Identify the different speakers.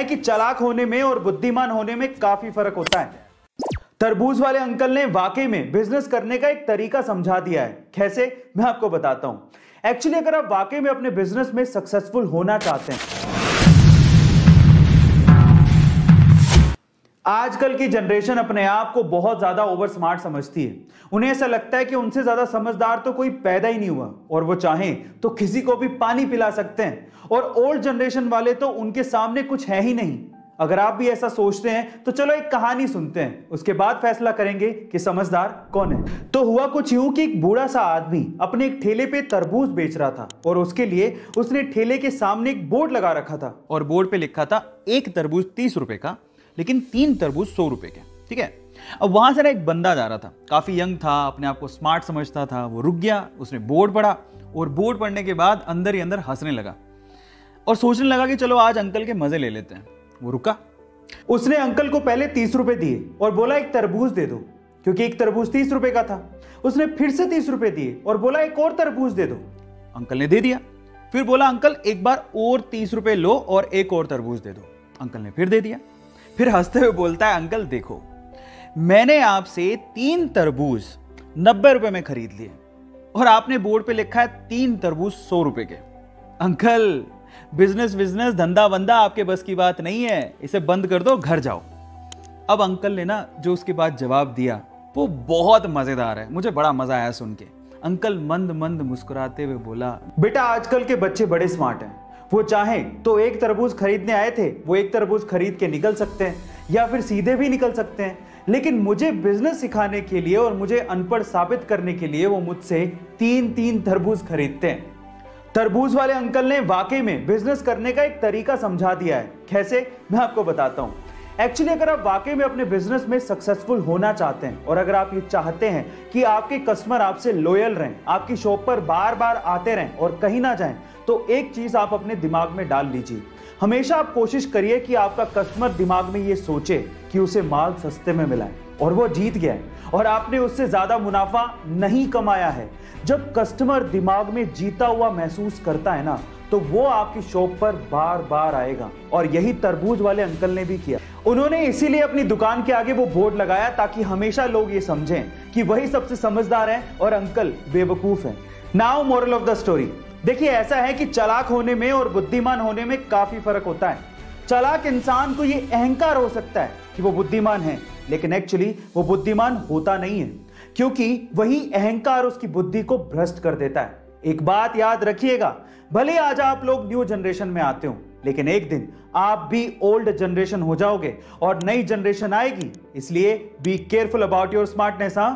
Speaker 1: है कि चालाक होने में और बुद्धिमान होने में काफी फर्क होता है। तरबूज वाले अंकल ने वाकई में बिजनेस करने का एक तरीका समझा दिया है। कैसे, मैं आपको बताता हूं। एक्चुअली अगर आप वाकई में अपने बिजनेस में सक्सेसफुल होना चाहते हैं, आजकल की जनरेशन अपने आप को बहुत ज्यादा ओवर स्मार्ट समझती है। उन्हें ऐसा लगता है कि उनसे ज्यादा समझदार तो कोई पैदा ही नहीं हुआ और वो चाहें तो किसी को भी पानी पिला सकते हैं, और ओल्ड जनरेशन वाले तो उनके सामने कुछ है ही नहीं। अगर आप भी ऐसा सोचते हैं तो चलो एक कहानी सुनते हैं, उसके बाद फैसला करेंगे कि समझदार कौन है। तो हुआ कुछ यूं कि एक बूढ़ा सा आदमी अपने एक ठेले पे तरबूज बेच रहा था और उसके लिए उसने ठेले के सामने एक बोर्ड लगा रखा था और बोर्ड पे लिखा था एक तरबूज 30 रुपए का, लेकिन 3 तरबूज 100 रुपए के। ठीक है। अब वहां से ना एक बंदा जा रहा था, काफी यंग था, अपने आप को स्मार्ट समझता था। वो रुक गया, उसने बोर्ड पढ़ा और बोर्ड पढ़ने के बाद अंदर ही अंदर हंसने लगा और सोचने लगा कि चलो आज अंकल के मजे ले लेते हैं। वो रुका, उसने अंकल को पहले 30 रुपए दिए और बोला एक तरबूज दे दो, क्योंकि एक तरबूज 30 रुपए का था। उसने फिर से 30 रुपए दिए और बोला एक और तरबूज दे दो। अंकल ने दे दिया। फिर बोला अंकल एक बार और 30 रुपए लो और एक और तरबूज दे दो। अंकल ने फिर दे दिया। फिर हंसते हुए बोलता है अंकल देखो, मैंने आपसे 3 तरबूज 90 रुपए में खरीद लिए और आपने बोर्ड पे लिखा है 3 तरबूज 100 रुपए के। अंकल बिजनेस धंधा बंदा आपके बस की बात नहीं है, इसे बंद कर दो, घर जाओ। अब अंकल ने ना जो उसके बाद जवाब दिया वो बहुत मजेदार है, मुझे बड़ा मजा आया सुन के। अंकल मंद मंद मुस्कुराते हुए बोला, बेटा आजकल के बच्चे बड़े स्मार्ट हैं, वो चाहें तो एक तरबूज खरीदने आए थे, वो एक तरबूज खरीद के निकल सकते हैं या फिर सीधे भी निकल सकते हैं, लेकिन मुझे बिजनेस सिखाने के लिए और मुझे अनपढ़ साबित करने के लिए वो मुझसे 3 तरबूज खरीदते हैं। तरबूज वाले अंकल ने वाकई में बिजनेस करने का एक तरीका समझा दिया है। कैसे, मैं आपको बताता हूं। एक्चुअली अगर आप वाकई में अपने बिजनेस में सक्सेसफुल होना चाहते हैं और अगर आप ये चाहते हैं कि आपके कस्टमर आपसे लॉयल रहें, आपकी शॉप पर बार बार आते रहें और कहीं ना जाएं, तो एक चीज आप अपने दिमाग में डाल लीजिए। हमेशा आप कोशिश करिए कि आपका कस्टमर दिमाग में ये सोचे कि उसे माल सस्ते में मिला है और वो जीत गया है और आपने उससे ज्यादा मुनाफा नहीं कमाया है। जब कस्टमर दिमाग में जीता हुआ महसूस करता है ना, तो वो आपकी शॉप पर बार बार आएगा। और यही तरबूज वाले अंकल ने भी किया। उन्होंने इसीलिए अपनी दुकान के आगे वो बोर्ड लगाया ताकि हमेशा लोग ये समझें कि वही सबसे समझदार है और अंकल बेवकूफ है। Now moral of the story, देखिए ऐसा है कि चालाक होने में और बुद्धिमान होने में काफी फर्क होता है। चालाक इंसान को ये अहंकार हो सकता है कि वो बुद्धिमान है, लेकिन एक्चुअली वो बुद्धिमान होता नहीं है, क्योंकि वही अहंकार उसकी बुद्धि को भ्रष्ट कर देता है। एक बात याद रखिएगा, भले आज आप लोग न्यू जनरेशन में आते हो, लेकिन एक दिन आप भी ओल्ड जनरेशन हो जाओगे और नई जनरेशन आएगी। इसलिए be careful about your smartness. हाँ।